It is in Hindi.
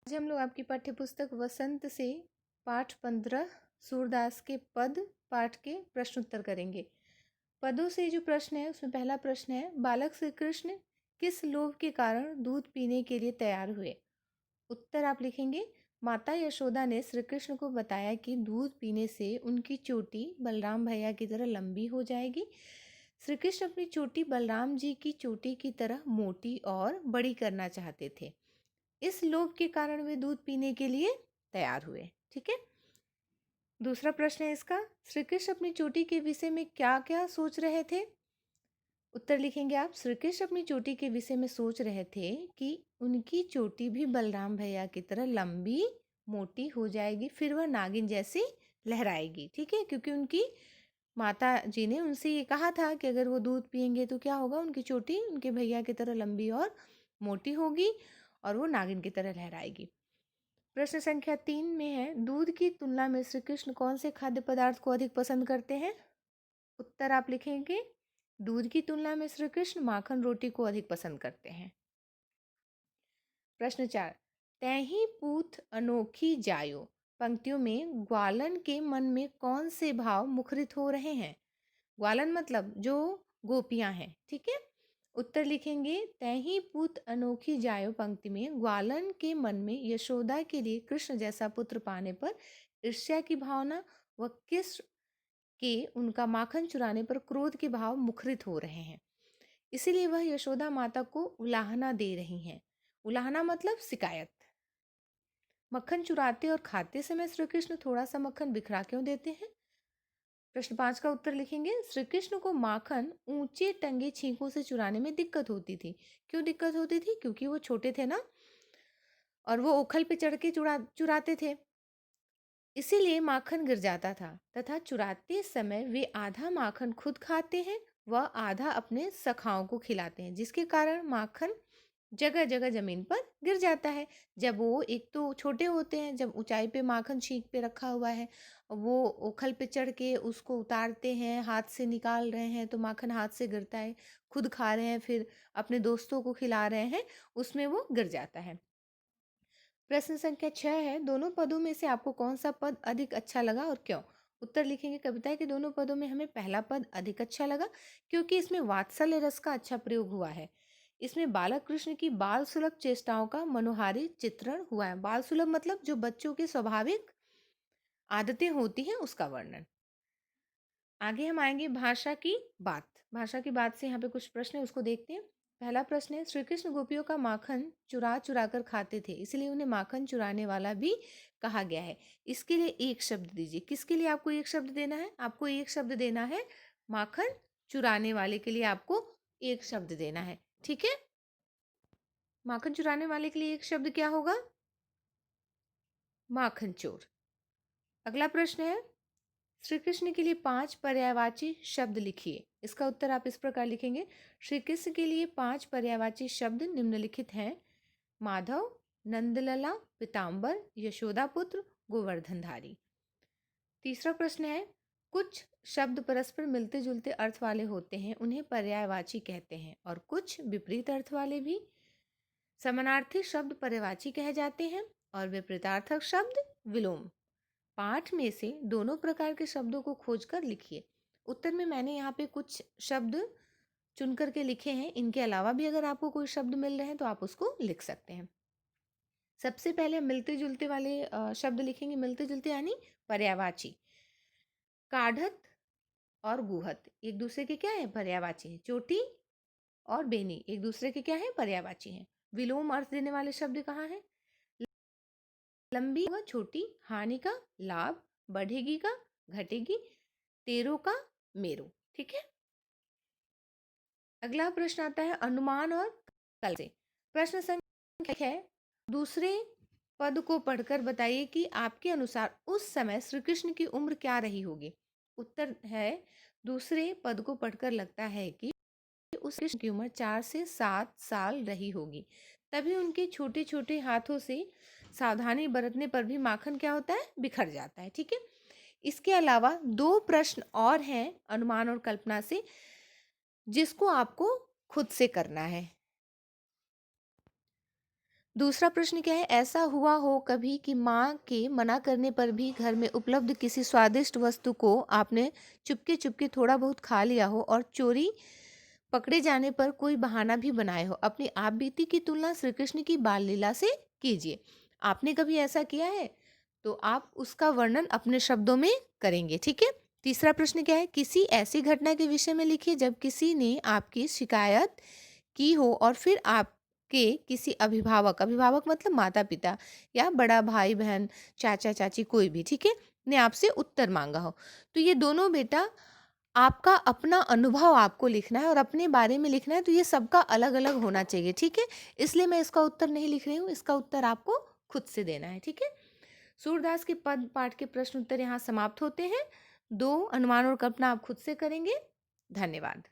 आज हम लोग आपकी पाठ्य पुस्तक वसंत से पाठ 15 सूरदास के पद पाठ के प्रश्न उत्तर करेंगे। पदों से जो प्रश्न है उसमें पहला प्रश्न है, बालक श्री कृष्ण किस लोभ के कारण दूध पीने के लिए तैयार हुए? उत्तर आप लिखेंगे, माता यशोदा ने श्री कृष्ण को बताया कि दूध पीने से उनकी चोटी बलराम भैया की तरह लंबी हो जाएगी। श्री कृष्ण अपनी चोटी बलराम जी की चोटी की तरह मोटी और बड़ी करना चाहते थे। इस लोभ के कारण वे दूध पीने के लिए तैयार हुए। ठीक है। दूसरा प्रश्न है इसका, श्री कृष्ण अपनी चोटी के विषय में क्या क्या सोच रहे थे? उत्तर लिखेंगे आप, श्री कृष्ण अपनी चोटी के विषय में सोच रहे थे कि उनकी चोटी भी बलराम भैया की तरह लंबी मोटी हो जाएगी, फिर वह नागिन जैसी लहराएगी। ठीक है, क्योंकि उनकी माता जी ने उनसे ये कहा था कि अगर वो दूध पियेंगे तो क्या होगा, उनकी चोटी उनके भैया की तरह लंबी और मोटी होगी और वो नागिन की तरह लहराएगी। प्रश्न संख्या 3 में है, दूध की तुलना में श्री कृष्ण कौन से खाद्य पदार्थ को अधिक पसंद करते हैं? उत्तर आप लिखेंगे, दूध की तुलना में श्री कृष्ण माखन रोटी को अधिक पसंद करते हैं। प्रश्न 4, तैही पूत अनोखी जायो पंक्तियों में ग्वालन के मन में कौन से भाव मुखरित हो रहे हैं? ग्वालन मतलब जो गोपियां हैं। ठीक है। उत्तर लिखेंगे, तैही पूत अनोखी जायो पंक्ति में ग्वालन के मन में यशोदा के लिए कृष्ण जैसा पुत्र पाने पर ईर्ष्या की भावना व कृष्ण के उनका माखन चुराने पर क्रोध के भाव मुखरित हो रहे हैं। इसीलिए वह यशोदा माता को उलाहना दे रही हैं। उलाहना मतलब शिकायत। मक्खन चुराते और खाते समय श्री कृष्ण थोड़ा सा मक्खन बिखरा क्यों देते हैं? प्रश्न 5 का उत्तर लिखेंगे, श्री कृष्ण को माखन ऊंचे टंगे छींकों से चुराने में दिक्कत होती थी। क्यों दिक्कत होती थी? क्योंकि वो छोटे थे ना, और वो ओखल पे चढ़ के चुराते थे, इसीलिए माखन गिर जाता था। तथा चुराते समय वे आधा माखन खुद खाते हैं व आधा अपने सखाओं को खिलाते हैं, जिसके कारण माखन जगह जगह जमीन पर गिर जाता है। जब वो एक तो छोटे होते हैं, जब ऊंचाई पे माखन छींक पे रखा हुआ है, वो ओखल पे चढ़ के उसको उतारते हैं, हाथ से निकाल रहे हैं तो माखन हाथ से गिरता है, खुद खा रहे हैं फिर अपने दोस्तों को खिला रहे हैं, उसमें वो गिर जाता है। प्रश्न संख्या 6 है, दोनों पदों में से आपको कौन सा पद अधिक अच्छा लगा और क्यों? उत्तर लिखेंगे, कविता के दोनों पदों में हमें पहला पद अधिक अच्छा लगा क्योंकि इसमें वात्सल्य रस का अच्छा प्रयोग हुआ है। इसमें बालक कृष्ण की बाल सुलभ चेष्टाओं का मनोहारी चित्रण हुआ है। बाल सुलभ मतलब जो बच्चों की स्वाभाविक आदतें होती हैं उसका वर्णन। आगे हम आएंगे भाषा की बात। भाषा की बात से यहाँ पे कुछ प्रश्न है, उसको देखते हैं। पहला प्रश्न है, श्री कृष्ण गोपियों का माखन चुरा चुरा कर खाते थे, इसलिए उन्हें माखन चुराने वाला भी कहा गया है। इसके लिए एक शब्द दीजिए। किसके लिए आपको एक शब्द देना है? आपको एक शब्द देना है, माखन चुराने वाले के लिए आपको एक शब्द देना है। ठीक है। माखन चुराने वाले के लिए एक शब्द क्या होगा? माखन चोर। अगला प्रश्न है, श्री कृष्ण के लिए 5 पर्यायवाची शब्द लिखिए। इसका उत्तर आप इस प्रकार लिखेंगे, श्री कृष्ण के लिए 5 पर्यायवाची शब्द निम्नलिखित हैं, माधव, नंदलला, पीताम्बर, यशोदा पुत्र, गोवर्धनधारी। तीसरा प्रश्न है, कुछ शब्द परस्पर मिलते जुलते अर्थ वाले होते हैं, उन्हें पर्यायवाची कहते हैं, और कुछ विपरीत अर्थ वाले भी। समानार्थी शब्द पर्यायवाची कहे जाते हैं और विपरीतार्थक शब्द विलोम। पाठ में से दोनों प्रकार के शब्दों को खोजकर लिखिए। उत्तर में मैंने यहाँ पे कुछ शब्द चुन करके लिखे हैं, इनके अलावा भी अगर आपको कोई शब्द मिल रहे हैं तो आप उसको लिख सकते हैं। सबसे पहले हम मिलते जुलते वाले शब्द लिखेंगे। मिलते जुलते यानी पर्यायवाची। काढ़त और गुहत एक दूसरे के क्या है? पर्यायवाची है। चोटी और बेनी एक दूसरे के क्या है? पर्यायवाची है। विलोम अर्थ देने वाले शब्द कहाँ है? लंबी व छोटी, हानि का लाभ, बढ़ेगी का घटेगी, तेरो का मेरो। ठीक है। अगला प्रश्न आता है अनुमान और कल से। प्रश्न संख्या है, दूसरे पद को पढ़कर बताइए कि आपके अनुसार उस समय श्री कृष्ण की उम्र क्या रही होगी। उत्तर है, दूसरे पद को पढ़कर लगता है कि उस कृष्ण की उम्र 4 से 7 साल रही होगी। तभी उनके छोटे छोटे हाथों से सावधानी बरतने पर भी माखन क्या होता है? बिखर जाता है। ठीक है। इसके अलावा 2 प्रश्न और हैं अनुमान और कल्पना से, जिसको आपको खुद से करना है। दूसरा प्रश्न क्या है, ऐसा हुआ हो कभी कि माँ के मना करने पर भी घर में उपलब्ध किसी स्वादिष्ट वस्तु को आपने चुपके चुपके थोड़ा बहुत खा लिया हो और चोरी पकड़े जाने पर कोई बहाना भी बनाए हो। अपनी आप बीती की तुलना श्री कृष्ण की बाल लीला से कीजिए। आपने कभी ऐसा किया है? तो आप उसका वर्णन अपने शब्दों में करेंगे, ठीक है। तीसरा प्रश्न क्या है, किसी ऐसी घटना के विषय में लिखिए जब किसी ने आपकी शिकायत की हो और फिर आपके किसी अभिभावक, अभिभावक मतलब माता पिता या बड़ा भाई बहन, चाचा चाची, कोई भी, ठीक है, ने आपसे उत्तर मांगा हो। तो ये दोनों बेटा आपका अपना अनुभव आपको लिखना है और अपने बारे में लिखना है, तो ये सबका अलग अलग होना चाहिए, ठीक है। इसलिए मैं इसका उत्तर नहीं लिख रही हूँ, इसका उत्तर आपको खुद से देना है, ठीक है। सूरदास के पद पाठ के प्रश्न उत्तर यहाँ समाप्त होते हैं। दो अनुमान और कल्पना आप खुद से करेंगे। धन्यवाद।